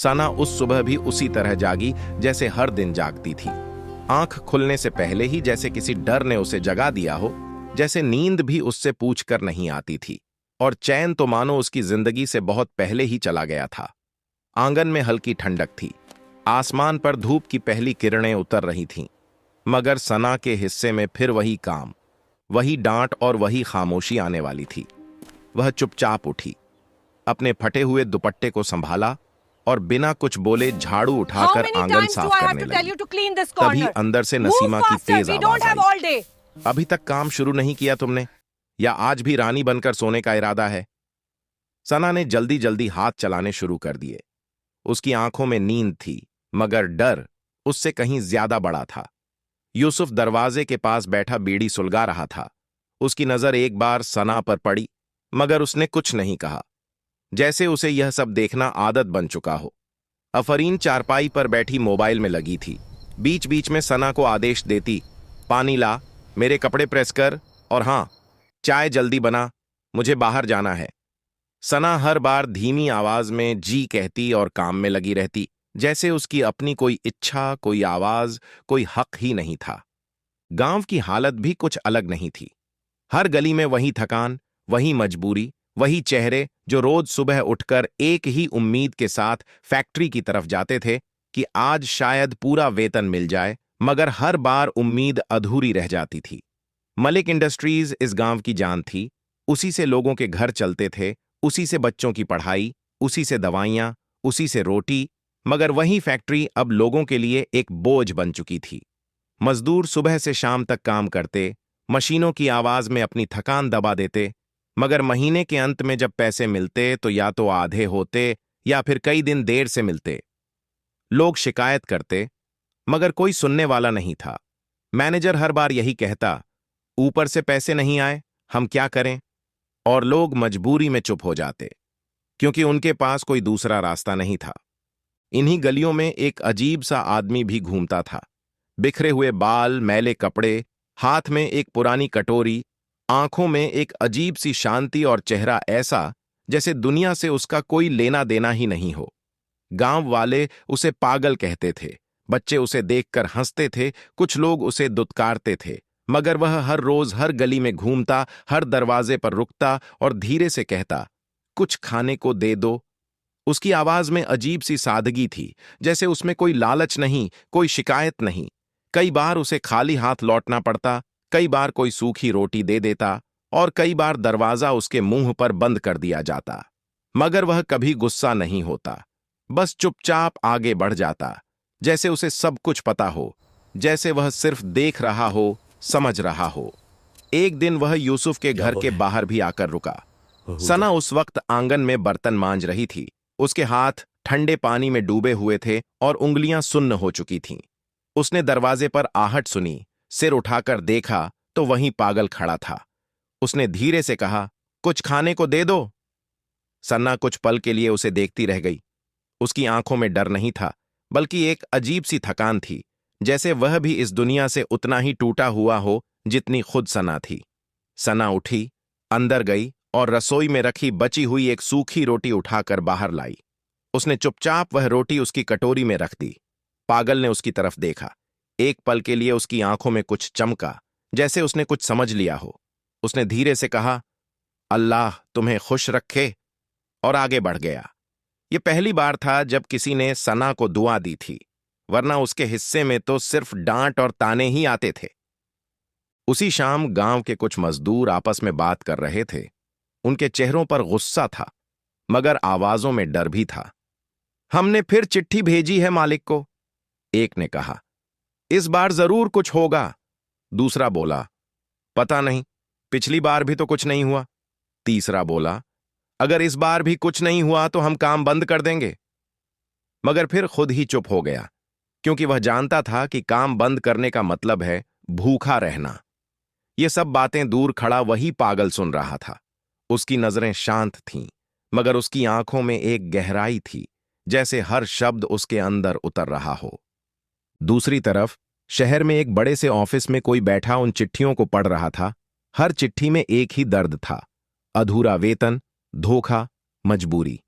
सना उस सुबह भी उसी तरह जागी जैसे हर दिन जागती थी। आंख खुलने से पहले ही जैसे किसी डर ने उसे जगा दिया हो, जैसे नींद भी उससे पूछकर नहीं आती थी, और चैन तो मानो उसकी जिंदगी से बहुत पहले ही चला गया था। आंगन में हल्की ठंडक थी, आसमान पर धूप की पहली किरणें उतर रही थीं, मगर सना के हिस्से में फिर वही काम, वही डांट और वही खामोशी आने वाली थी। वह चुपचाप उठी, अपने फटे हुए दुपट्टे को संभाला और बिना कुछ बोले झाड़ू उठाकर आंगन साफ करने लगी। तभी अंदर से नसीमा की तेज आवाज आई, अभी तक काम शुरू नहीं किया तुमने, या आज भी रानी बनकर सोने का इरादा है? सना ने जल्दी जल्दी हाथ चलाने शुरू कर दिए। उसकी आंखों में नींद थी, मगर डर उससे कहीं ज्यादा बड़ा था। यूसुफ दरवाजे के पास बैठा बीड़ी सुलगा रहा था। उसकी नजर एक बार सना पर पड़ी, मगर उसने कुछ नहीं कहा, जैसे उसे यह सब देखना आदत बन चुका हो। अफरीन चारपाई पर बैठी मोबाइल में लगी थी। बीच बीच में सना को आदेश देती, पानी ला, मेरे कपड़े प्रेस कर, और हाँ, चाय जल्दी बना, मुझे बाहर जाना है। सना हर बार धीमी आवाज में जी कहती और काम में लगी रहती, जैसे उसकी अपनी कोई इच्छा, कोई आवाज, कोई हक ही नहीं था। गांव की हालत भी कुछ अलग नहीं थी। हर गली में वही थकान, वही मजबूरी, वही चेहरे जो रोज सुबह उठकर एक ही उम्मीद के साथ फैक्ट्री की तरफ जाते थे कि आज शायद पूरा वेतन मिल जाए, मगर हर बार उम्मीद अधूरी रह जाती थी। मलिक इंडस्ट्रीज इस गांव की जान थी। उसी से लोगों के घर चलते थे, उसी से बच्चों की पढ़ाई, उसी से दवाइयां, उसी से रोटी, मगर वही फैक्ट्री अब लोगों के लिए एक बोझ बन चुकी थी। मजदूर सुबह से शाम तक काम करते, मशीनों की आवाज में अपनी थकान दबा देते, मगर महीने के अंत में जब पैसे मिलते तो या तो आधे होते या फिर कई दिन देर से मिलते। लोग शिकायत करते, मगर कोई सुनने वाला नहीं था। मैनेजर हर बार यही कहता, ऊपर से पैसे नहीं आए, हम क्या करें? और लोग मजबूरी में चुप हो जाते, क्योंकि उनके पास कोई दूसरा रास्ता नहीं था। इन्हीं गलियों में एक अजीब सा आदमी भी घूमता था। बिखरे हुए बाल, मैले कपड़े, हाथ में एक पुरानी कटोरी, आंखों में एक अजीब सी शांति और चेहरा ऐसा जैसे दुनिया से उसका कोई लेना देना ही नहीं हो। गांव वाले उसे पागल कहते थे, बच्चे उसे देखकर हंसते थे, कुछ लोग उसे दुत्कारते थे, मगर वह हर रोज हर गली में घूमता, हर दरवाजे पर रुकता और धीरे से कहता, कुछ खाने को दे दो। उसकी आवाज में अजीब सी सादगी थी, जैसे उसमें कोई लालच नहीं, कोई शिकायत नहीं। कई बार उसे खाली हाथ लौटना पड़ता, कई बार कोई सूखी रोटी दे देता, और कई बार दरवाजा उसके मुंह पर बंद कर दिया जाता, मगर वह कभी गुस्सा नहीं होता, बस चुपचाप आगे बढ़ जाता, जैसे उसे सब कुछ पता हो, जैसे वह सिर्फ देख रहा हो, समझ रहा हो। एक दिन वह यूसुफ के घर के बाहर भी आकर रुका। सना उस वक्त आंगन में बर्तन मांज रही थी। उसके हाथ ठंडे पानी में डूबे हुए थे और उंगलियां सुन्न हो चुकी थीं। उसने दरवाजे पर आहट सुनी, सिर उठाकर देखा तो वहीं पागल खड़ा था। उसने धीरे से कहा, कुछ खाने को दे दो। सन्ना कुछ पल के लिए उसे देखती रह गई। उसकी आंखों में डर नहीं था, बल्कि एक अजीब सी थकान थी, जैसे वह भी इस दुनिया से उतना ही टूटा हुआ हो जितनी खुद सना थी। सना उठी, अंदर गई और रसोई में रखी बची हुई एक सूखी रोटी उठाकर बाहर लाई। उसने चुपचाप वह रोटी उसकी कटोरी में रख दी। पागल ने उसकी तरफ देखा। एक पल के लिए उसकी आंखों में कुछ चमका, जैसे उसने कुछ समझ लिया हो। उसने धीरे से कहा, अल्लाह तुम्हें खुश रखे, और आगे बढ़ गया। यह पहली बार था जब किसी ने सना को दुआ दी थी, वरना उसके हिस्से में तो सिर्फ डांट और ताने ही आते थे। उसी शाम गांव के कुछ मजदूर आपस में बात कर रहे थे। उनके चेहरों पर गुस्सा था, मगर आवाजों में डर भी था। हमने फिर चिट्ठी भेजी है मालिक को, एक ने कहा। इस बार जरूर कुछ होगा, दूसरा बोला। पता नहीं, पिछली बार भी तो कुछ नहीं हुआ। तीसरा बोला, अगर इस बार भी कुछ नहीं हुआ तो हम काम बंद कर देंगे। मगर फिर खुद ही चुप हो गया, क्योंकि वह जानता था कि काम बंद करने का मतलब है भूखा रहना। ये सब बातें दूर खड़ा वही पागल सुन रहा था। उसकी नजरें शांत थीं, मगर उसकी आंखों में एक गहराई थी, जैसे हर शब्द उसके अंदर उतर रहा हो। दूसरी तरफ शहर में एक बड़े से ऑफिस में कोई बैठा उन चिट्ठियों को पढ़ रहा था। हर चिट्ठी में एक ही दर्द था, अधूरा वेतन, धोखा, मजबूरी।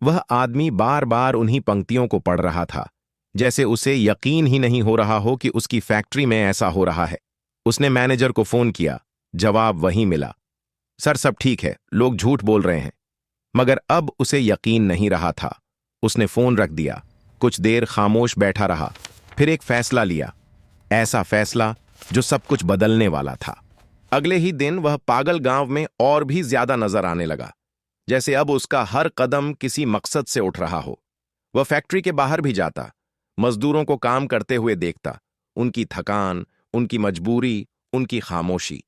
वह आदमी बार बार उन्हीं पंक्तियों को पढ़ रहा था, जैसे उसे यकीन ही नहीं हो रहा हो कि उसकी फैक्ट्री में ऐसा हो रहा है। उसने मैनेजर को फोन किया, जवाब वहीं मिला, सर सब ठीक है, लोग झूठ बोल रहे हैं। मगर अब उसे यकीन नहीं रहा था। उसने फोन रख दिया, कुछ देर खामोश बैठा रहा, फिर एक फैसला लिया, ऐसा फैसला जो सब कुछ बदलने वाला था। अगले ही दिन वह पागल गांव में और भी ज्यादा नजर आने लगा, जैसे अब उसका हर कदम किसी मकसद से उठ रहा हो। वह फैक्ट्री के बाहर भी जाता, मजदूरों को काम करते हुए देखता, उनकी थकान, उनकी मजबूरी, उनकी खामोशी,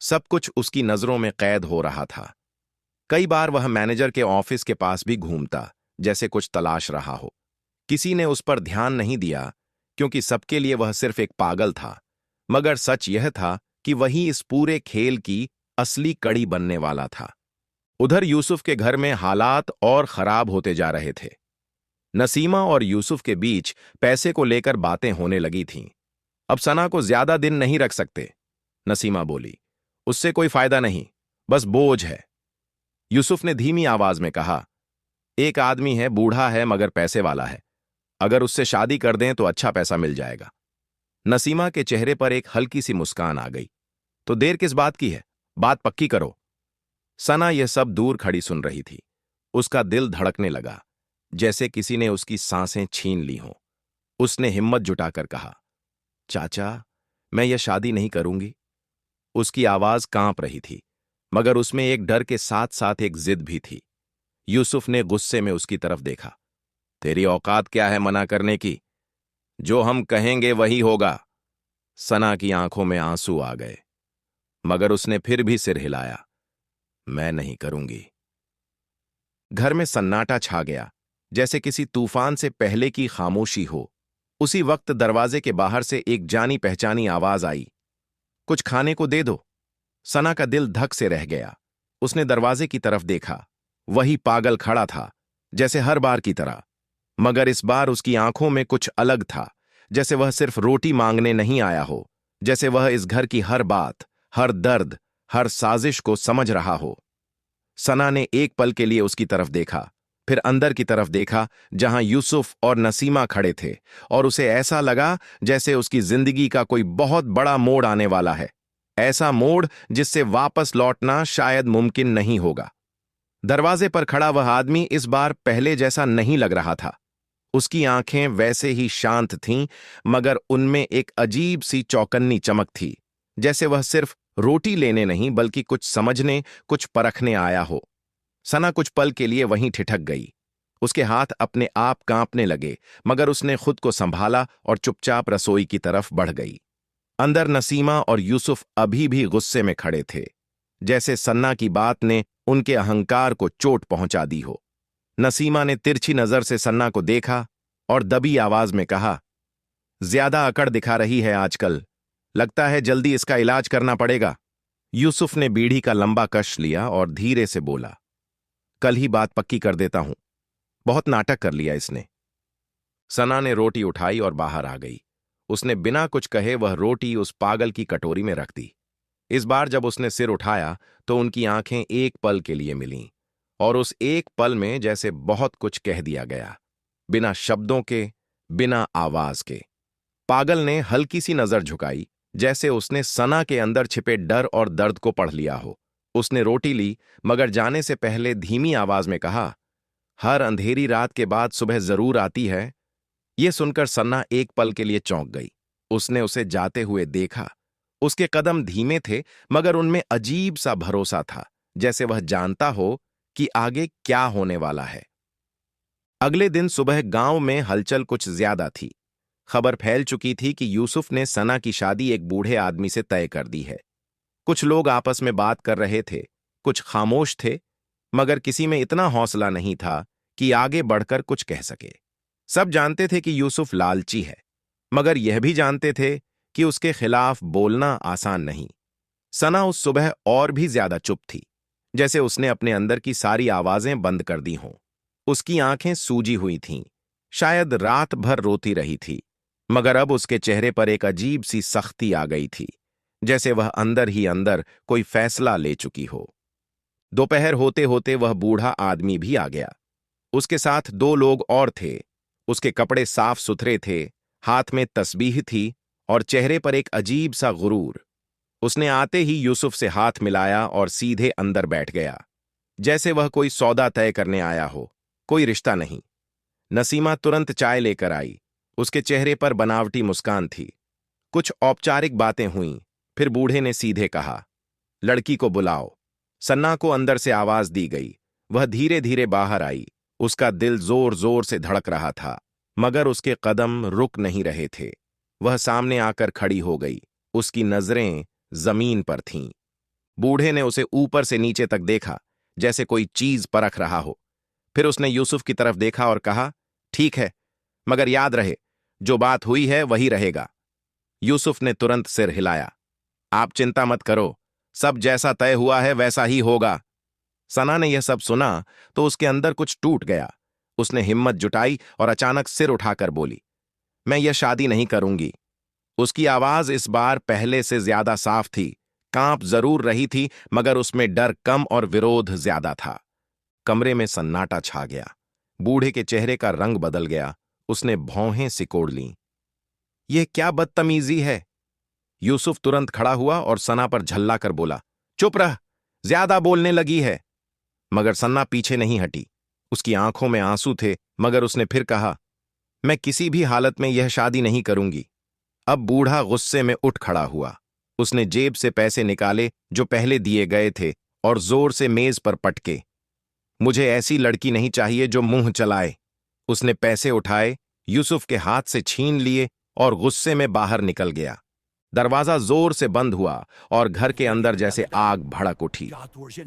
सब कुछ उसकी नजरों में कैद हो रहा था। कई बार वह मैनेजर के ऑफिस के पास भी घूमता, जैसे कुछ तलाश रहा हो। किसी ने उस पर ध्यान नहीं दिया, क्योंकि सबके लिए वह सिर्फ एक पागल था। मगर सच यह था कि वही इस पूरे खेल की असली कड़ी बनने वाला था। उधर यूसुफ के घर में हालात और खराब होते जा रहे थे। नसीमा और यूसुफ के बीच पैसे को लेकर बातें होने लगी थीं। अब सना को ज्यादा दिन नहीं रख सकते, नसीमा बोली। उससे कोई फायदा नहीं, बस बोझ है। यूसुफ ने धीमी आवाज में कहा, एक आदमी है, बूढ़ा है मगर पैसे वाला है। अगर उससे शादी कर दें तो अच्छा पैसा मिल जाएगा। नसीमा के चेहरे पर एक हल्की सी मुस्कान आ गई। तो देर किस बात की है, बात पक्की करो। सना यह सब दूर खड़ी सुन रही थी। उसका दिल धड़कने लगा, जैसे किसी ने उसकी सांसें छीन ली हों। उसने हिम्मत जुटाकर कहा, चाचा, मैं यह शादी नहीं करूंगी। उसकी आवाज कांप रही थी, मगर उसमें एक डर के साथ साथ एक जिद भी थी। यूसुफ ने गुस्से में उसकी तरफ देखा। तेरी औकात क्या है मना करने की? जो हम कहेंगे वही होगा। सना की आंखों में आंसू आ गए, मगर उसने फिर भी सिर हिलाया, मैं नहीं करूंगी। घर में सन्नाटा छा गया, जैसे किसी तूफान से पहले की खामोशी हो। उसी वक्त दरवाजे के बाहर से एक जानी पहचानी आवाज आई, कुछ खाने को दे दो। सना का दिल धक से रह गया। उसने दरवाजे की तरफ देखा, वही पागल खड़ा था, जैसे हर बार की तरह। मगर इस बार उसकी आंखों में कुछ अलग था, जैसे वह सिर्फ रोटी मांगने नहीं आया हो, जैसे वह इस घर की हर बात, हर दर्द, हर साजिश को समझ रहा हो। सना ने एक पल के लिए उसकी तरफ देखा, फिर अंदर की तरफ देखा जहां यूसुफ और नसीमा खड़े थे, और उसे ऐसा लगा जैसे उसकी जिंदगी का कोई बहुत बड़ा मोड़ आने वाला है, ऐसा मोड़ जिससे वापस लौटना शायद मुमकिन नहीं होगा। दरवाजे पर खड़ा वह आदमी इस बार पहले जैसा नहीं लग रहा था। उसकी आंखें वैसे ही शांत थीं, मगर उनमें एक अजीब सी चौकन्नी चमक थी, जैसे वह सिर्फ रोटी लेने नहीं बल्कि कुछ समझने, कुछ परखने आया हो। सना कुछ पल के लिए वहीं ठिठक गई। उसके हाथ अपने आप कांपने लगे, मगर उसने खुद को संभाला और चुपचाप रसोई की तरफ बढ़ गई। अंदर नसीमा और यूसुफ अभी भी गुस्से में खड़े थे, जैसे सन्ना की बात ने उनके अहंकार को चोट पहुंचा दी हो। नसीमा ने तिरछी नजर से सन्ना को देखा और दबी आवाज में कहा, ज्यादा अकड़ दिखा रही है आजकल, लगता है जल्दी इसका इलाज करना पड़ेगा। यूसुफ ने बीड़ी का लंबा कश लिया और धीरे से बोला, कल ही बात पक्की कर देता हूं, बहुत नाटक कर लिया इसने। सना ने रोटी उठाई और बाहर आ गई। उसने बिना कुछ कहे वह रोटी उस पागल की कटोरी में रख दी। इस बार जब उसने सिर उठाया तो उनकी आंखें एक पल के लिए मिलीं, और उस एक पल में जैसे बहुत कुछ कह दिया गया, बिना शब्दों के, बिना आवाज के। पागल ने हल्की सी नजर झुकाई, जैसे उसने सना के अंदर छिपे डर और दर्द को पढ़ लिया हो। उसने रोटी ली, मगर जाने से पहले धीमी आवाज में कहा, हर अंधेरी रात के बाद सुबह जरूर आती है। यह सुनकर सन्ना एक पल के लिए चौंक गई। उसने उसे जाते हुए देखा। उसके कदम धीमे थे, मगर उनमें अजीब सा भरोसा था, जैसे वह जानता हो कि आगे क्या होने वाला है। अगले दिन सुबह गांव में हलचल कुछ ज्यादा थी। खबर फैल चुकी थी कि यूसुफ ने सना की शादी एक बूढ़े आदमी से तय कर दी है। कुछ लोग आपस में बात कर रहे थे, कुछ खामोश थे, मगर किसी में इतना हौसला नहीं था कि आगे बढ़कर कुछ कह सके। सब जानते थे कि यूसुफ लालची है, मगर यह भी जानते थे कि उसके खिलाफ बोलना आसान नहीं। सना उस सुबह और भी ज्यादा चुप थी, जैसे उसने अपने अंदर की सारी आवाजें बंद कर दी हों। उसकी आंखें सूजी हुई थीं, शायद रात भर रोती रही थी, मगर अब उसके चेहरे पर एक अजीब सी सख्ती आ गई थी, जैसे वह अंदर ही अंदर कोई फैसला ले चुकी हो। दोपहर होते होते वह बूढ़ा आदमी भी आ गया। उसके साथ दो लोग और थे। उसके कपड़े साफ सुथरे थे, हाथ में तस्बीह थी और चेहरे पर एक अजीब सा गुरूर। उसने आते ही यूसुफ से हाथ मिलाया और सीधे अंदर बैठ गया, जैसे वह कोई सौदा तय करने आया हो, कोई रिश्ता नहीं। नसीमा तुरंत चाय लेकर आई। उसके चेहरे पर बनावटी मुस्कान थी। कुछ औपचारिक बातें हुईं, फिर बूढ़े ने सीधे कहा, लड़की को बुलाओ। सन्ना को अंदर से आवाज दी गई। वह धीरे धीरे बाहर आई। उसका दिल जोर जोर से धड़क रहा था, मगर उसके कदम रुक नहीं रहे थे। वह सामने आकर खड़ी हो गई। उसकी नजरें जमीन पर थीं। बूढ़े ने उसे ऊपर से नीचे तक देखा, जैसे कोई चीज परख रहा हो। फिर उसने यूसुफ की तरफ देखा और कहा, ठीक है, मगर याद रहे, जो बात हुई है वही रहेगा। यूसुफ ने तुरंत सिर हिलाया। आप चिंता मत करो, सब जैसा तय हुआ है वैसा ही होगा। सना ने यह सब सुना तो उसके अंदर कुछ टूट गया। उसने हिम्मत जुटाई और अचानक सिर उठाकर बोली, मैं यह शादी नहीं करूंगी। उसकी आवाज इस बार पहले से ज्यादा साफ थी। कांप जरूर रही थी, मगर उसमें डर कम और विरोध ज्यादा था। कमरे में सन्नाटा छा गया। बूढ़े के चेहरे का रंग बदल गया। उसने भौहें सिकोड़ लीं। यह क्या बदतमीजी है? यूसुफ तुरंत खड़ा हुआ और सना पर झल्ला कर बोला, चुप रह, ज्यादा बोलने लगी है। मगर सन्ना पीछे नहीं हटी। उसकी आंखों में आंसू थे, मगर उसने फिर कहा, मैं किसी भी हालत में यह शादी नहीं करूंगी। अब बूढ़ा गुस्से में उठ खड़ा हुआ। उसने जेब से पैसे निकाले जो पहले दिए गए थे और जोर से मेज पर पटके। मुझे ऐसी लड़की नहीं चाहिए जो मुंह चलाए। उसने पैसे उठाए, यूसुफ के हाथ से छीन लिए और गुस्से में बाहर निकल गया। दरवाजा जोर से बंद हुआ और घर के अंदर जैसे आग भड़क उठी।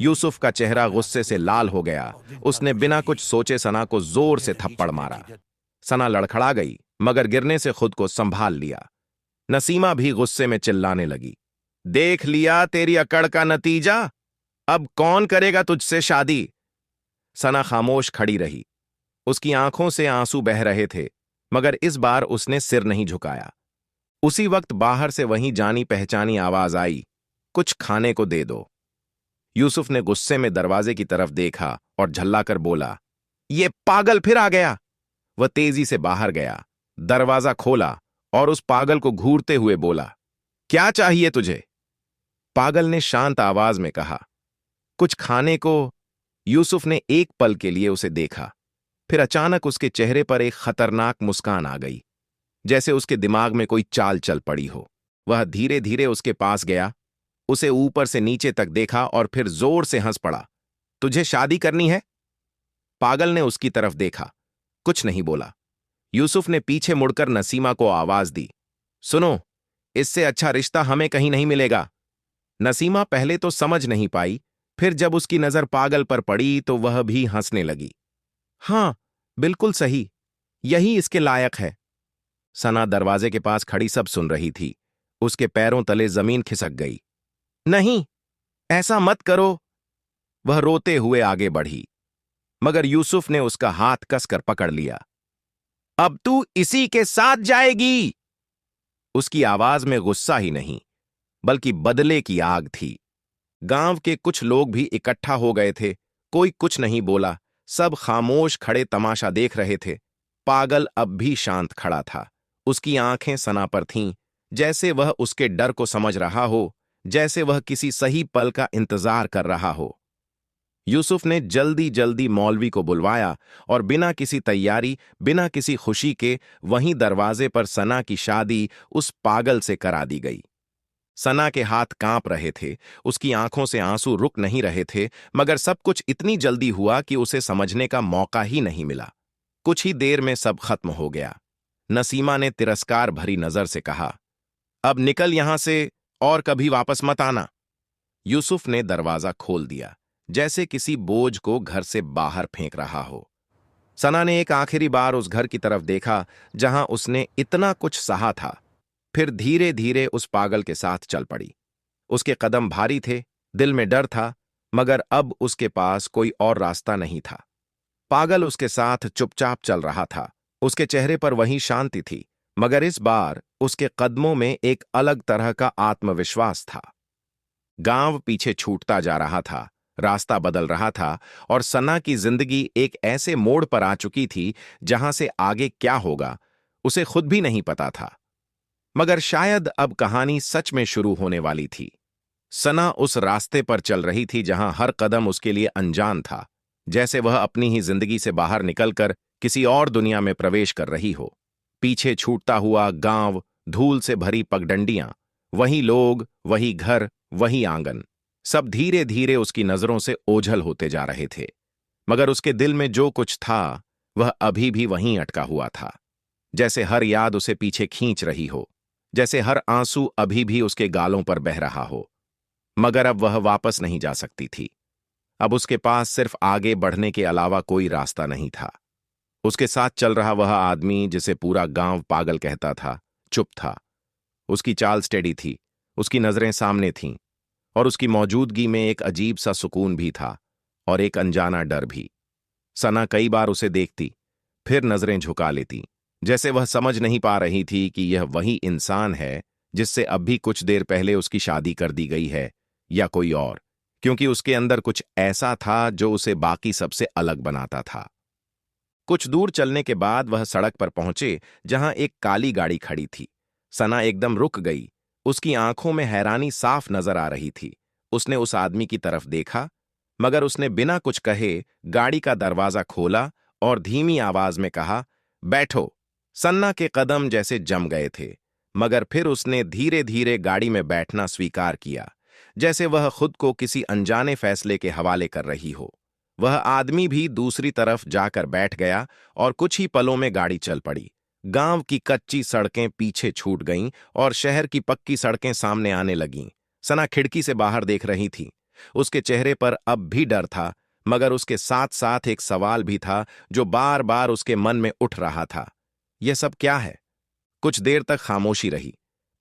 यूसुफ का चेहरा गुस्से से लाल हो गया। उसने बिना कुछ सोचे सना को जोर से थप्पड़ मारा। सना लड़खड़ा गई, मगर गिरने से खुद को संभाल लिया। नसीमा भी गुस्से में चिल्लाने लगी, देख लिया तेरी अकड़ का नतीजा, अब कौन करेगा तुझसे शादी? सना खामोश खड़ी रही। उसकी आंखों से आंसू बह रहे थे, मगर इस बार उसने सिर नहीं झुकाया। उसी वक्त बाहर से वहीं जानी पहचानी आवाज आई, कुछ खाने को दे दो। यूसुफ ने गुस्से में दरवाजे की तरफ देखा और झल्लाकर बोला, ये पागल फिर आ गया। वह तेजी से बाहर गया, दरवाजा खोला और उस पागल को घूरते हुए बोला, क्या चाहिए तुझे? पागल ने शांत आवाज में कहा, कुछ खाने को। यूसुफ ने एक पल के लिए उसे देखा, फिर अचानक उसके चेहरे पर एक खतरनाक मुस्कान आ गई, जैसे उसके दिमाग में कोई चाल चल पड़ी हो। वह धीरे धीरे उसके पास गया, उसे ऊपर से नीचे तक देखा और फिर जोर से हंस पड़ा। तुझे शादी करनी है? पागल ने उसकी तरफ देखा, कुछ नहीं बोला। यूसुफ ने पीछे मुड़कर नसीमा को आवाज दी, सुनो, इससे अच्छा रिश्ता हमें कहीं नहीं मिलेगा। नसीमा पहले तो समझ नहीं पाई, फिर जब उसकी नजर पागल पर पड़ी तो वह भी हंसने लगी। हां, बिल्कुल सही, यही इसके लायक है। सना दरवाजे के पास खड़ी सब सुन रही थी। उसके पैरों तले जमीन खिसक गई। नहीं, ऐसा मत करो। वह रोते हुए आगे बढ़ी, मगर यूसुफ ने उसका हाथ कसकर पकड़ लिया। अब तू इसी के साथ जाएगी। उसकी आवाज में गुस्सा ही नहीं, बल्कि बदले की आग थी। गांव के कुछ लोग भी इकट्ठा हो गए थे। कोई कुछ नहीं बोला, सब खामोश खड़े तमाशा देख रहे थे। पागल अब भी शांत खड़ा था। उसकी आंखें सना पर थीं, जैसे वह उसके डर को समझ रहा हो, जैसे वह किसी सही पल का इंतजार कर रहा हो। यूसुफ ने जल्दी जल्दी मौलवी को बुलवाया और बिना किसी तैयारी, बिना किसी खुशी के वहीं दरवाजे पर सना की शादी उस पागल से करा दी गई। सना के हाथ कांप रहे थे, उसकी आंखों से आंसू रुक नहीं रहे थे, मगर सब कुछ इतनी जल्दी हुआ कि उसे समझने का मौका ही नहीं मिला। कुछ ही देर में सब खत्म हो गया। नसीमा ने तिरस्कार भरी नजर से कहा, अब निकल यहां से और कभी वापस मत आना। यूसुफ ने दरवाजा खोल दिया, जैसे किसी बोझ को घर से बाहर फेंक रहा हो। सना ने एक आखिरी बार उस घर की तरफ देखा जहां उसने इतना कुछ सहा था, फिर धीरे धीरे उस पागल के साथ चल पड़ी। उसके कदम भारी थे, दिल में डर था, मगर अब उसके पास कोई और रास्ता नहीं था। पागल उसके साथ चुपचाप चल रहा था। उसके चेहरे पर वही शांति थी, मगर इस बार उसके कदमों में एक अलग तरह का आत्मविश्वास था। गांव पीछे छूटता जा रहा था। रास्ता बदल रहा था और सना की जिंदगी एक ऐसे मोड़ पर आ चुकी थी जहां से आगे क्या होगा उसे खुद भी नहीं पता था। मगर शायद अब कहानी सच में शुरू होने वाली थी। सना उस रास्ते पर चल रही थी जहां हर कदम उसके लिए अनजान था, जैसे वह अपनी ही जिंदगी से बाहर निकलकर किसी और दुनिया में प्रवेश कर रही हो। पीछे छूटता हुआ गांव, धूल से भरी पगडंडियां, वही लोग, वही घर, वही आंगन, सब धीरे धीरे उसकी नजरों से ओझल होते जा रहे थे। मगर उसके दिल में जो कुछ था वह अभी भी वहीं अटका हुआ था, जैसे हर याद उसे पीछे खींच रही हो, जैसे हर आंसू अभी भी उसके गालों पर बह रहा हो। मगर अब वह वापस नहीं जा सकती थी। अब उसके पास सिर्फ आगे बढ़ने के अलावा कोई रास्ता नहीं था। उसके साथ चल रहा वह आदमी जिसे पूरा गांव पागल कहता था, चुप था। उसकी चाल स्टेडी थी, उसकी नजरें सामने थीं, और उसकी मौजूदगी में एक अजीब सा सुकून भी था और एक अनजाना डर भी। सना कई बार उसे देखती, फिर नजरें झुका लेती, जैसे वह समझ नहीं पा रही थी कि यह वही इंसान है जिससे अब भी कुछ देर पहले उसकी शादी कर दी गई है, या कोई और, क्योंकि उसके अंदर कुछ ऐसा था जो उसे बाकी सबसे अलग बनाता था। कुछ दूर चलने के बाद वह सड़क पर पहुंचे जहां एक काली गाड़ी खड़ी थी। सना एकदम रुक गई, उसकी आंखों में हैरानी साफ नजर आ रही थी। उसने उस आदमी की तरफ देखा, मगर उसने बिना कुछ कहे गाड़ी का दरवाजा खोला और धीमी आवाज में कहा, बैठो। सन्ना के कदम जैसे जम गए थे, मगर फिर उसने धीरे धीरे गाड़ी में बैठना स्वीकार किया, जैसे वह खुद को किसी अनजाने फैसले के हवाले कर रही हो। वह आदमी भी दूसरी तरफ जाकर बैठ गया और कुछ ही पलों में गाड़ी चल पड़ी। गांव की कच्ची सड़कें पीछे छूट गईं और शहर की पक्की सड़कें सामने आने लगीं। सना खिड़की से बाहर देख रही थी। उसके चेहरे पर अब भी डर था, मगर उसके साथ साथ एक सवाल भी था जो बार बार उसके मन में उठ रहा था। यह सब क्या है? कुछ देर तक खामोशी रही,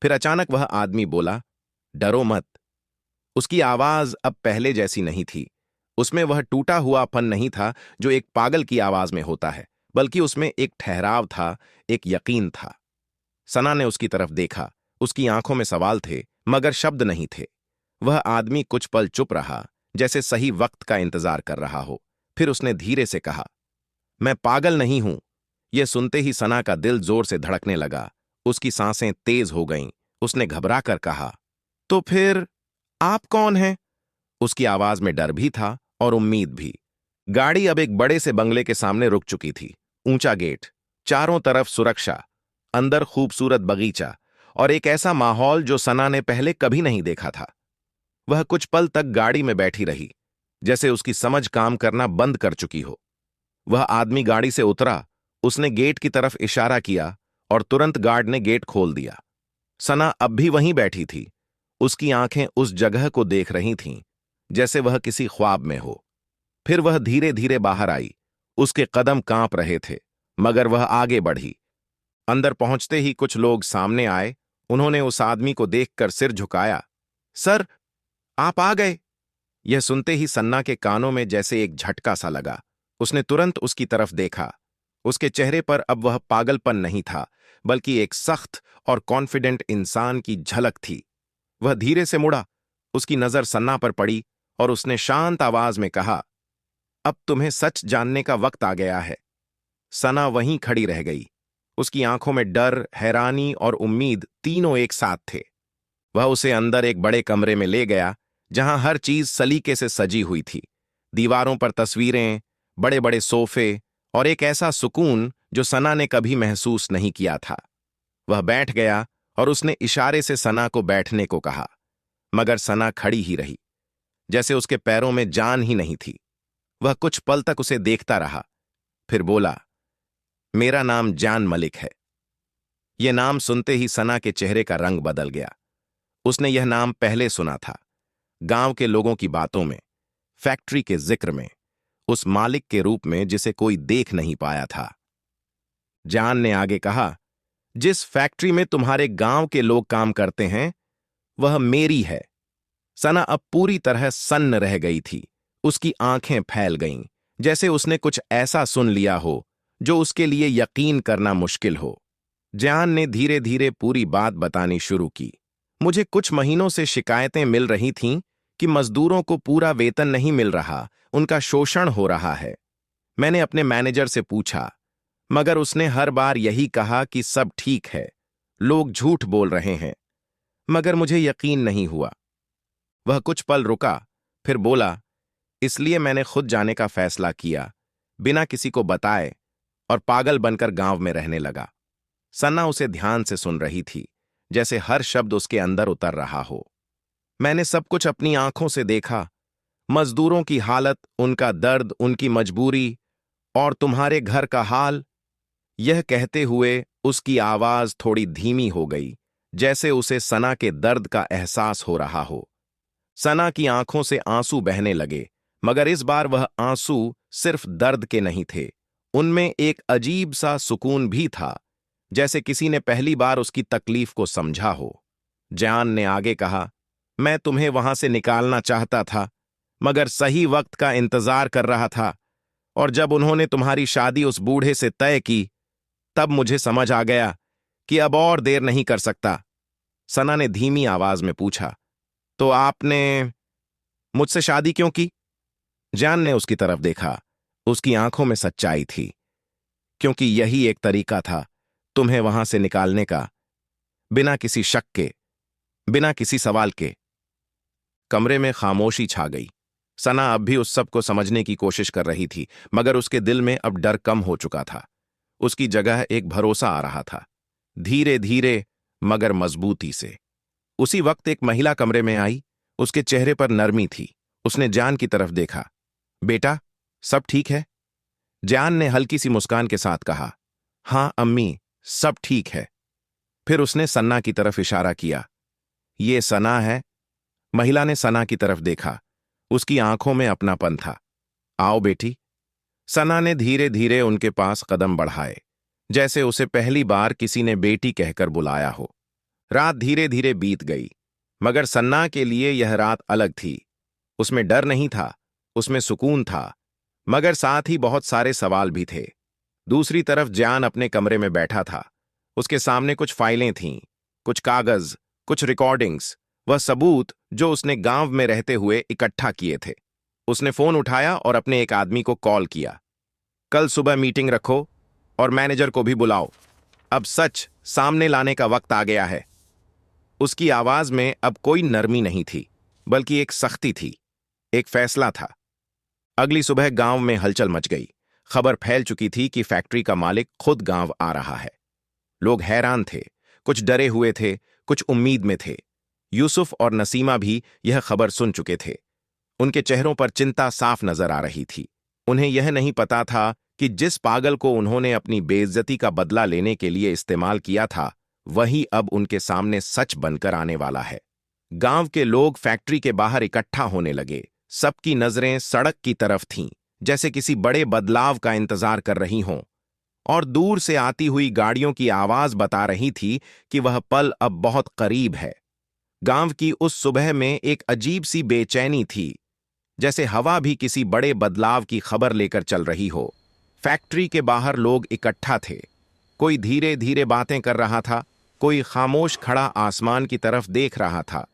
फिर अचानक वह आदमी बोला, डरो मत। उसकी आवाज अब पहले जैसी नहीं थी। उसमें वह टूटा हुआपन नहीं था जो एक पागल की आवाज में होता है, बल्कि उसमें एक ठहराव था, एक यकीन था। सना ने उसकी तरफ देखा। उसकी आंखों में सवाल थे, मगर शब्द नहीं थे। वह आदमी कुछ पल चुप रहा, जैसे सही वक्त का इंतजार कर रहा हो। फिर उसने धीरे से कहा, मैं पागल नहीं हूं। यह सुनते ही सना का दिल जोर से धड़कने लगा। उसकी सांसें तेज हो गईं। उसने घबरा कर कहा, तो फिर आप कौन हैं? उसकी आवाज में डर भी था और उम्मीद भी। गाड़ी अब एक बड़े से बंगले के सामने रुक चुकी थी। ऊंचा गेट, चारों तरफ सुरक्षा, अंदर खूबसूरत बगीचा और एक ऐसा माहौल जो सना ने पहले कभी नहीं देखा था। वह कुछ पल तक गाड़ी में बैठी रही, जैसे उसकी समझ काम करना बंद कर चुकी हो। वह आदमी गाड़ी से उतरा, उसने गेट की तरफ इशारा किया और तुरंत गार्ड ने गेट खोल दिया। सना अब भी वहीं बैठी थी। उसकी आंखें उस जगह को देख रही थीं जैसे वह किसी ख्वाब में हो। फिर वह धीरे धीरे बाहर आई। उसके कदम कांप रहे थे, मगर वह आगे बढ़ी। अंदर पहुंचते ही कुछ लोग सामने आए। उन्होंने उस आदमी को देखकर सिर झुकाया। सर, आप आ गए। यह सुनते ही सन्ना के कानों में जैसे एक झटका सा लगा। उसने तुरंत उसकी तरफ देखा। उसके चेहरे पर अब वह पागलपन नहीं था, बल्कि एक सख्त और कॉन्फिडेंट इंसान की झलक थी। वह धीरे से मुड़ा, उसकी नजर सन्ना पर पड़ी और उसने शांत आवाज में कहा, अब तुम्हें सच जानने का वक्त आ गया है। सना वहीं खड़ी रह गई। उसकी आंखों में डर, हैरानी और उम्मीद तीनों एक साथ थे। वह उसे अंदर एक बड़े कमरे में ले गया, जहां हर चीज सलीके से सजी हुई थी। दीवारों पर तस्वीरें, बड़े बड़े सोफे और एक ऐसा सुकून जो सना ने कभी महसूस नहीं किया था। वह बैठ गया और उसने इशारे से सना को बैठने को कहा, मगर सना खड़ी ही रही, जैसे उसके पैरों में जान ही नहीं थी। वह कुछ पल तक उसे देखता रहा, फिर बोला, मेरा नाम जान मलिक है। यह नाम सुनते ही सना के चेहरे का रंग बदल गया। उसने यह नाम पहले सुना था, गांव के लोगों की बातों में, फैक्ट्री के जिक्र में, उस मालिक के रूप में जिसे कोई देख नहीं पाया था। जान ने आगे कहा, जिस फैक्ट्री में तुम्हारे गांव के लोग काम करते हैं, वह मेरी है। सना अब पूरी तरह सन्न रह गई थी। उसकी आंखें फैल गईं, जैसे उसने कुछ ऐसा सुन लिया हो जो उसके लिए यकीन करना मुश्किल हो। जान ने धीरे धीरे पूरी बात बतानी शुरू की। मुझे कुछ महीनों से शिकायतें मिल रही थीं कि मजदूरों को पूरा वेतन नहीं मिल रहा, उनका शोषण हो रहा है। मैंने अपने मैनेजर से पूछा, मगर उसने हर बार यही कहा कि सब ठीक है, लोग झूठ बोल रहे हैं। मगर मुझे यकीन नहीं हुआ। वह कुछ पल रुका, फिर बोला, इसलिए मैंने खुद जाने का फैसला किया, बिना किसी को बताए, और पागल बनकर गांव में रहने लगा। सन्ना उसे ध्यान से सुन रही थी, जैसे हर शब्द उसके अंदर उतर रहा हो। मैंने सब कुछ अपनी आंखों से देखा, मजदूरों की हालत, उनका दर्द, उनकी मजबूरी, और तुम्हारे घर का हाल। यह कहते हुए उसकी आवाज थोड़ी धीमी हो गई, जैसे उसे सना के दर्द का एहसास हो रहा हो। सना की आंखों से आंसू बहने लगे, मगर इस बार वह आंसू सिर्फ दर्द के नहीं थे, उनमें एक अजीब सा सुकून भी था, जैसे किसी ने पहली बार उसकी तकलीफ को समझा हो। जयान ने आगे कहा, मैं तुम्हें वहां से निकालना चाहता था, मगर सही वक्त का इंतजार कर रहा था, और जब उन्होंने तुम्हारी शादी उस बूढ़े से तय की, तब मुझे समझ आ गया कि अब और देर नहीं कर सकता। सना ने धीमी आवाज में पूछा, तो आपने मुझसे शादी क्यों की? जयान ने उसकी तरफ देखा, उसकी आंखों में सच्चाई थी। क्योंकि यही एक तरीका था तुम्हें वहां से निकालने का, बिना किसी शक के, बिना किसी सवाल के। कमरे में खामोशी छा गई। सना अब भी उस सब को समझने की कोशिश कर रही थी, मगर उसके दिल में अब डर कम हो चुका था। उसकी जगह एक भरोसा आ रहा था, धीरे धीरे मगर मजबूती से। उसी वक्त एक महिला कमरे में आई, उसके चेहरे पर नरमी थी। उसने जान की तरफ देखा। बेटा, सब ठीक है? जान ने हल्की सी मुस्कान के साथ कहा, हां अम्मी, सब ठीक है। फिर उसने सन्ना की तरफ इशारा किया। ये सना है? महिला ने सना की तरफ देखा, उसकी आंखों में अपनापन था। आओ बेटी। सना ने धीरे धीरे उनके पास कदम बढ़ाए, जैसे उसे पहली बार किसी ने बेटी कहकर बुलाया हो। रात धीरे धीरे बीत गई, मगर सन्ना के लिए यह रात अलग थी। उसमें डर नहीं था, उसमें सुकून था, मगर साथ ही बहुत सारे सवाल भी थे। दूसरी तरफ जान अपने कमरे में बैठा था। उसके सामने कुछ फाइलें थीं, कुछ कागज, कुछ रिकॉर्डिंग्स, वह सबूत जो उसने गांव में रहते हुए इकट्ठा किए थे। उसने फोन उठाया और अपने एक आदमी को कॉल किया। कल सुबह मीटिंग रखो और मैनेजर को भी बुलाओ, अब सच सामने लाने का वक्त आ गया है। उसकी आवाज में अब कोई नरमी नहीं थी, बल्कि एक सख्ती थी, एक फैसला था। अगली सुबह गांव में हलचल मच गई। खबर फैल चुकी थी कि फैक्ट्री का मालिक खुद गांव आ रहा है। लोग हैरान थे, कुछ डरे हुए थे, कुछ उम्मीद में थे। यूसुफ और नसीमा भी यह खबर सुन चुके थे। उनके चेहरों पर चिंता साफ नजर आ रही थी। उन्हें यह नहीं पता था कि जिस पागल को उन्होंने अपनी बेइज्जती का बदला लेने के लिए इस्तेमाल किया था, वही अब उनके सामने सच बनकर आने वाला है। गांव के लोग फैक्ट्री के बाहर इकट्ठा होने लगे। सबकी नजरें सड़क की तरफ थीं, जैसे किसी बड़े बदलाव का इंतजार कर रही हों। और दूर से आती हुई गाड़ियों की आवाज बता रही थी कि वह पल अब बहुत करीब है। गांव की उस सुबह में एक अजीब सी बेचैनी थी, जैसे हवा भी किसी बड़े बदलाव की खबर लेकर चल रही हो। फैक्ट्री के बाहर लोग इकट्ठा थे। कोई धीरे धीरे बातें कर रहा था, कोई खामोश खड़ा आसमान की तरफ देख रहा था,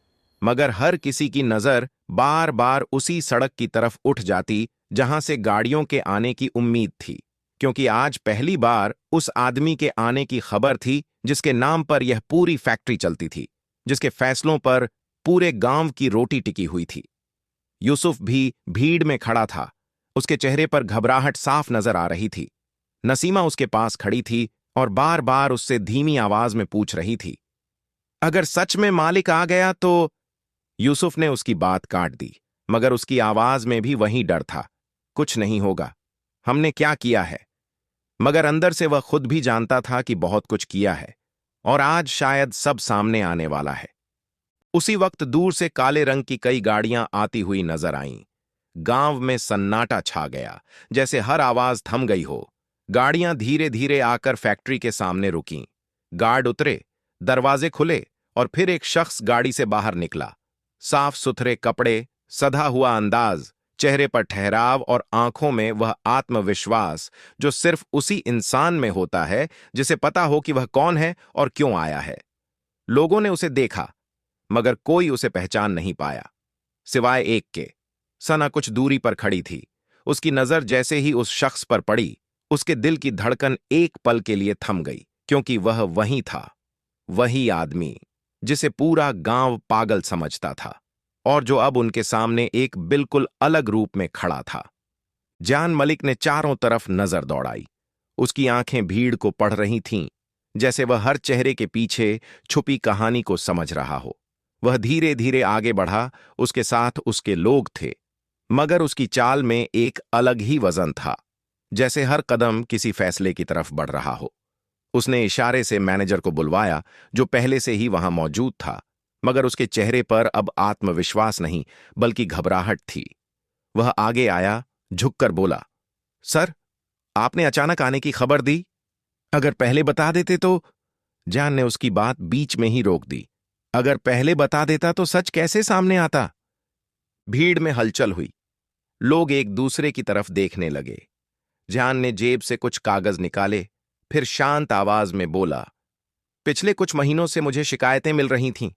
मगर हर किसी की नजर बार बार उसी सड़क की तरफ उठ जाती जहां से गाड़ियों के आने की उम्मीद थी, क्योंकि आज पहली बार उस आदमी के आने की खबर थी जिसके नाम पर यह पूरी फैक्ट्री चलती थी, जिसके फैसलों पर पूरे गांव की रोटी टिकी हुई थी। यूसुफ भी भीड़ में खड़ा था, उसके चेहरे पर घबराहट साफ नजर आ रही थी। नसीमा उसके पास खड़ी थी और बार बार उससे धीमी आवाज में पूछ रही थी, अगर सच में मालिक आ गया तो? यूसुफ ने उसकी बात काट दी, मगर उसकी आवाज में भी वही डर था। कुछ नहीं होगा, हमने क्या किया है? मगर अंदर से वह खुद भी जानता था कि बहुत कुछ किया है, और आज शायद सब सामने आने वाला है। उसी वक्त दूर से काले रंग की कई गाड़ियां आती हुई नजर आईं। गांव में सन्नाटा छा गया, जैसे हर आवाज थम गई हो। गाड़ियां धीरे धीरे आकर फैक्ट्री के सामने रुकीं। गार्ड उतरे, दरवाजे खुले, और फिर एक शख्स गाड़ी से बाहर निकला। साफ सुथरे कपड़े, सधा हुआ अंदाज, चेहरे पर ठहराव और आंखों में वह आत्मविश्वास जो सिर्फ उसी इंसान में होता है जिसे पता हो कि वह कौन है और क्यों आया है। लोगों ने उसे देखा, मगर कोई उसे पहचान नहीं पाया। सिवाय एक के। सना कुछ दूरी पर खड़ी थी। उसकी नजर जैसे ही उस शख्स पर पड़ी, उसके दिल की धड़कन एक पल के लिए थम गई, क्योंकि वह वही था, वही आदमी जिसे पूरा गांव पागल समझता था और जो अब उनके सामने एक बिल्कुल अलग रूप में खड़ा था। जान मलिक ने चारों तरफ नजर दौड़ाई। उसकी आंखें भीड़ को पढ़ रही थीं, जैसे वह हर चेहरे के पीछे छुपी कहानी को समझ रहा हो। वह धीरे धीरे आगे बढ़ा, उसके साथ उसके लोग थे, मगर उसकी चाल में एक अलग ही वजन था, जैसे हर कदम किसी फैसले की तरफ बढ़ रहा हो। उसने इशारे से मैनेजर को बुलवाया, जो पहले से ही वहां मौजूद था, मगर उसके चेहरे पर अब आत्मविश्वास नहीं बल्कि घबराहट थी। वह आगे आया, झुककर बोला, सर, आपने अचानक आने की खबर दी? अगर पहले बता देते तो। जान ने उसकी बात बीच में ही रोक दी। अगर पहले बता देता तो सच कैसे सामने आता? भीड़ में हलचल हुई। लोग एक दूसरे की तरफ देखने लगे। जान ने जेब से कुछ कागज निकाले, फिर शांत आवाज में बोला, पिछले कुछ महीनों से मुझे शिकायतें मिल रही थीं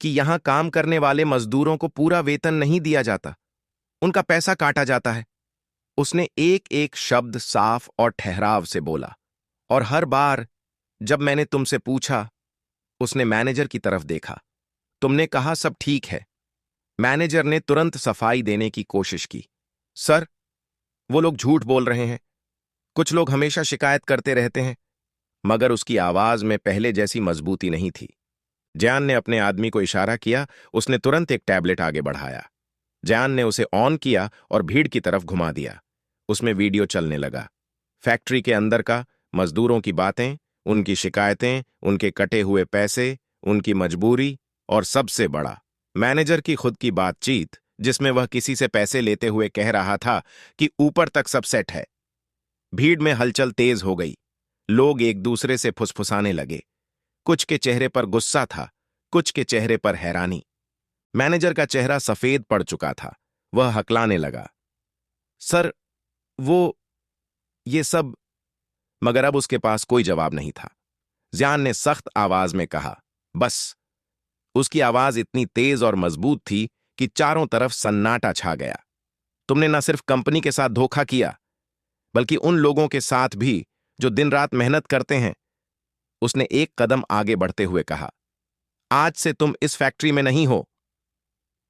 कि यहां काम करने वाले मजदूरों को पूरा वेतन नहीं दिया जाता, उनका पैसा काटा जाता है। उसने एक एक शब्द साफ और ठहराव से बोला, और हर बार जब मैंने तुमसे पूछा, उसने मैनेजर की तरफ देखा, तुमने कहा सब ठीक है। मैनेजर ने तुरंत सफाई देने की कोशिश की। सर, वो लोग झूठ बोल रहे हैं, कुछ लोग हमेशा शिकायत करते रहते हैं। मगर उसकी आवाज में पहले जैसी मजबूती नहीं थी। जयान ने अपने आदमी को इशारा किया, उसने तुरंत एक टैबलेट आगे बढ़ाया। जयान ने उसे ऑन किया और भीड़ की तरफ घुमा दिया। उसमें वीडियो चलने लगा। फैक्ट्री के अंदर का, मजदूरों की बातें, उनकी शिकायतें, उनके कटे हुए पैसे, उनकी मजबूरी, और सबसे बड़ा, मैनेजर की खुद की बातचीत, जिसमें वह किसी से पैसे लेते हुए कह रहा था कि ऊपर तक सब सेट है। भीड़ में हलचल तेज हो गई। लोग एक दूसरे से फुसफुसाने लगे। कुछ के चेहरे पर गुस्सा था, कुछ के चेहरे पर हैरानी। मैनेजर का चेहरा सफेद पड़ चुका था। वह हकलाने लगा, सर, वो ये सब। मगर अब उसके पास कोई जवाब नहीं था। जियान ने सख्त आवाज में कहा, बस। उसकी आवाज इतनी तेज और मजबूत थी कि चारों तरफ सन्नाटा छा गया। तुमने न सिर्फ कंपनी के साथ धोखा किया, बल्कि उन लोगों के साथ भी जो दिन रात मेहनत करते हैं। उसने एक कदम आगे बढ़ते हुए कहा, आज से तुम इस फैक्ट्री में नहीं हो।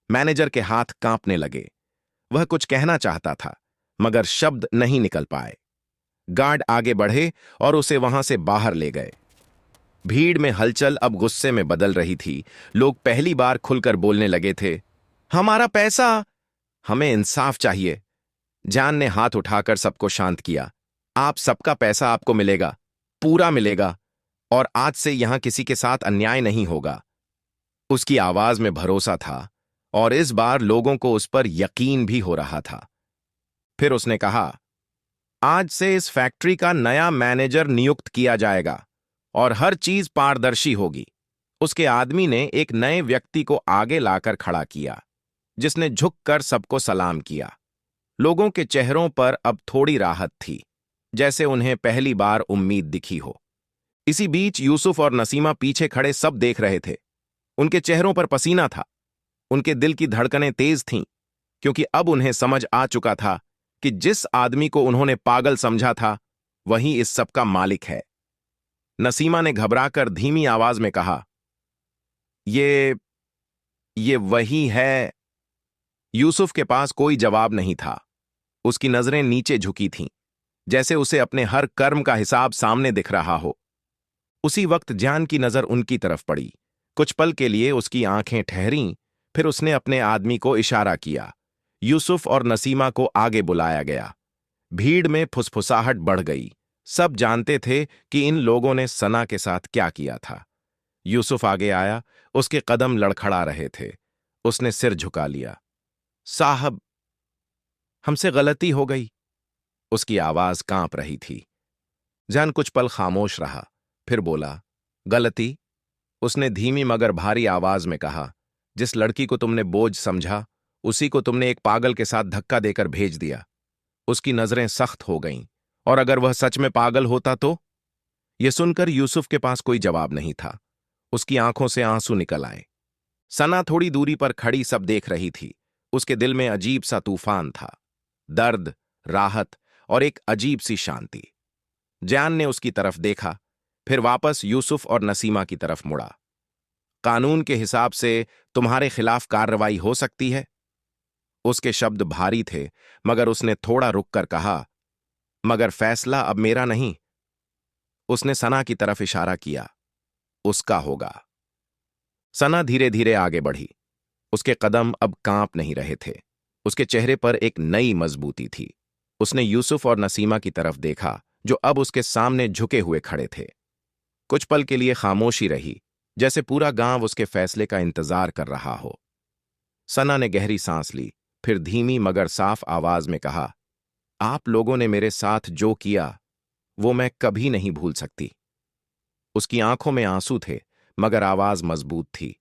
मैनेजर के हाथ कांपने लगे। वह कुछ कहना चाहता था, मगर शब्द नहीं निकल पाए। गार्ड आगे बढ़े और उसे वहां से बाहर ले गए। भीड़ में हलचल अब गुस्से में बदल रही थी। लोग पहली बार खुलकर बोलने लगे थे, हमारा पैसा, हमें इंसाफ चाहिए। जान ने हाथ उठाकर सबको शांत किया। आप सबका पैसा आपको मिलेगा, पूरा मिलेगा, और आज से यहां किसी के साथ अन्याय नहीं होगा। उसकी आवाज में भरोसा था, और इस बार लोगों को उस पर यकीन भी हो रहा था। फिर उसने कहा, आज से इस फैक्ट्री का नया मैनेजर नियुक्त किया जाएगा और हर चीज पारदर्शी होगी। उसके आदमी ने एक नए व्यक्ति को आगे लाकर खड़ा किया, जिसने झुककर सबको सलाम किया। लोगों के चेहरों पर अब थोड़ी राहत थी, जैसे उन्हें पहली बार उम्मीद दिखी हो। इसी बीच यूसुफ और नसीमा पीछे खड़े सब देख रहे थे। उनके चेहरों पर पसीना था, उनके दिल की धड़कनें तेज थीं, क्योंकि अब उन्हें समझ आ चुका था कि जिस आदमी को उन्होंने पागल समझा था, वही इस सब का मालिक है। नसीमा ने घबराकर धीमी आवाज में कहा, ये वही है। यूसुफ के पास कोई जवाब नहीं था। उसकी नजरें नीचे झुकी थीं, जैसे उसे अपने हर कर्म का हिसाब सामने दिख रहा हो। उसी वक्त जान की नजर उनकी तरफ पड़ी। कुछ पल के लिए उसकी आंखें ठहरीं, फिर उसने अपने आदमी को इशारा किया। यूसुफ और नसीमा को आगे बुलाया गया। भीड़ में फुसफुसाहट बढ़ गई। सब जानते थे कि इन लोगों ने सना के साथ क्या किया था। यूसुफ आगे आया, उसके कदम लड़खड़ा रहे थे। उसने सिर झुका लिया। साहब, हमसे गलती हो गई। उसकी आवाज कांप रही थी। जान कुछ पल खामोश रहा, फिर बोला, गलती? उसने धीमी मगर भारी आवाज में कहा, जिस लड़की को तुमने बोझ समझा, उसी को तुमने एक पागल के साथ धक्का देकर भेज दिया। उसकी नजरें सख्त हो गईं, और अगर वह सच में पागल होता तो? यह सुनकर यूसुफ के पास कोई जवाब नहीं था। उसकी आंखों से आंसू निकल आए। सना थोड़ी दूरी पर खड़ी सब देख रही थी। उसके दिल में अजीब सा तूफान था, दर्द, राहत और एक अजीब सी शांति। जयान ने उसकी तरफ देखा, फिर वापस यूसुफ और नसीमा की तरफ मुड़ा। कानून के हिसाब से तुम्हारे खिलाफ कार्रवाई हो सकती है। उसके शब्द भारी थे, मगर उसने थोड़ा रुककर कहा, मगर फैसला अब मेरा नहीं। उसने सना की तरफ इशारा किया, उसका होगा। सना धीरे धीरे आगे बढ़ी। उसके कदम अब कांप नहीं रहे थे। उसके चेहरे पर एक नई मजबूती थी। उसने यूसुफ और नसीमा की तरफ देखा, जो अब उसके सामने झुके हुए खड़े थे। कुछ पल के लिए खामोशी रही, जैसे पूरा गांव उसके फैसले का इंतजार कर रहा हो। सना ने गहरी सांस ली, फिर धीमी मगर साफ आवाज में कहा, आप लोगों ने मेरे साथ जो किया वो मैं कभी नहीं भूल सकती। उसकी आंखों में आंसू थे, मगर आवाज मजबूत थी।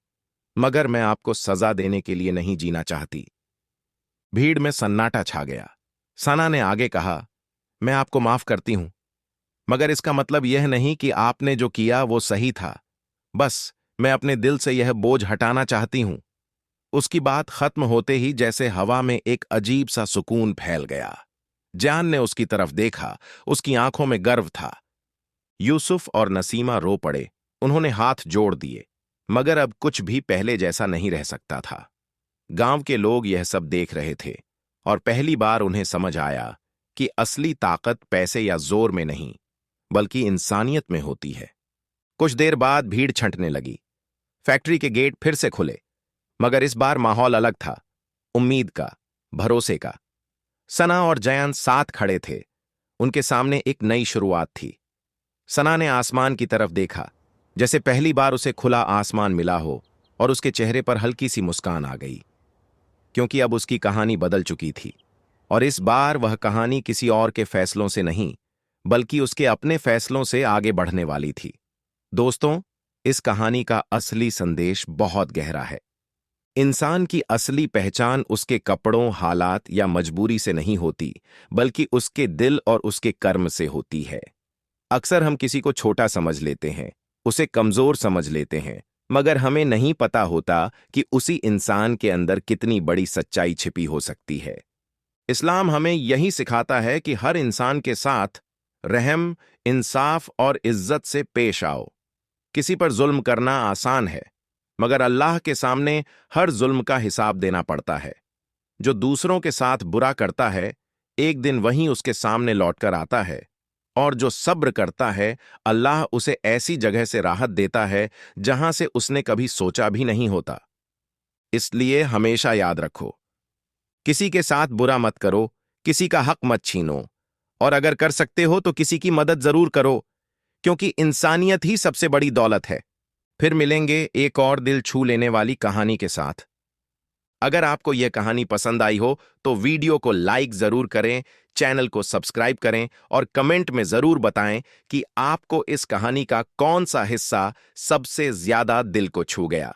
मगर मैं आपको सजा देने के लिए नहीं जीना चाहती। भीड़ में सन्नाटा छा गया। सना ने आगे कहा, मैं आपको माफ करती हूं, मगर इसका मतलब यह नहीं कि आपने जो किया वो सही था। बस मैं अपने दिल से यह बोझ हटाना चाहती हूं। उसकी बात खत्म होते ही जैसे हवा में एक अजीब सा सुकून फैल गया। जान ने उसकी तरफ देखा, उसकी आंखों में गर्व था। यूसुफ और नसीमा रो पड़े, उन्होंने हाथ जोड़ दिए, मगर अब कुछ भी पहले जैसा नहीं रह सकता था। गांव के लोग यह सब देख रहे थे, और पहली बार उन्हें समझ आया कि असली ताकत पैसे या जोर में नहीं, बल्कि इंसानियत में होती है। कुछ देर बाद भीड़ छंटने लगी। फैक्ट्री के गेट फिर से खुले, मगर इस बार माहौल अलग था, उम्मीद का, भरोसे का। सना और जयान साथ खड़े थे। उनके सामने एक नई शुरुआत थी। सना ने आसमान की तरफ देखा, जैसे पहली बार उसे खुला आसमान मिला हो, और उसके चेहरे पर हल्की सी मुस्कान आ गई, क्योंकि अब उसकी कहानी बदल चुकी थी। और इस बार वह कहानी किसी और के फैसलों से नहीं, बल्कि उसके अपने फैसलों से आगे बढ़ने वाली थी। दोस्तों, इस कहानी का असली संदेश बहुत गहरा है। इंसान की असली पहचान उसके कपड़ों, हालात या मजबूरी से नहीं होती, बल्कि उसके दिल और उसके कर्म से होती है। अक्सर हम किसी को छोटा समझ लेते हैं, उसे कमजोर समझ लेते हैं, मगर हमें नहीं पता होता कि उसी इंसान के अंदर कितनी बड़ी सच्चाई छिपी हो सकती है। इस्लाम हमें यही सिखाता है कि हर इंसान के साथ रहम, इंसाफ और इज्जत से पेश आओ। किसी पर जुल्म करना आसान है, मगर अल्लाह के सामने हर जुल्म का हिसाब देना पड़ता है। जो दूसरों के साथ बुरा करता है, एक दिन वहीं उसके सामने लौटकर आता है, और जो सब्र करता है, अल्लाह उसे ऐसी जगह से राहत देता है जहां से उसने कभी सोचा भी नहीं होता। इसलिए हमेशा याद रखो, किसी के साथ बुरा मत करो, किसी का हक मत छीनो, और अगर कर सकते हो तो किसी की मदद जरूर करो, क्योंकि इंसानियत ही सबसे बड़ी दौलत है। फिर मिलेंगे एक और दिल छू लेने वाली कहानी के साथ। अगर आपको यह कहानी पसंद आई हो तो वीडियो को लाइक जरूर करें, चैनल को सब्सक्राइब करें और कमेंट में जरूर बताएं कि आपको इस कहानी का कौन सा हिस्सा सबसे ज्यादा दिल को छू गया।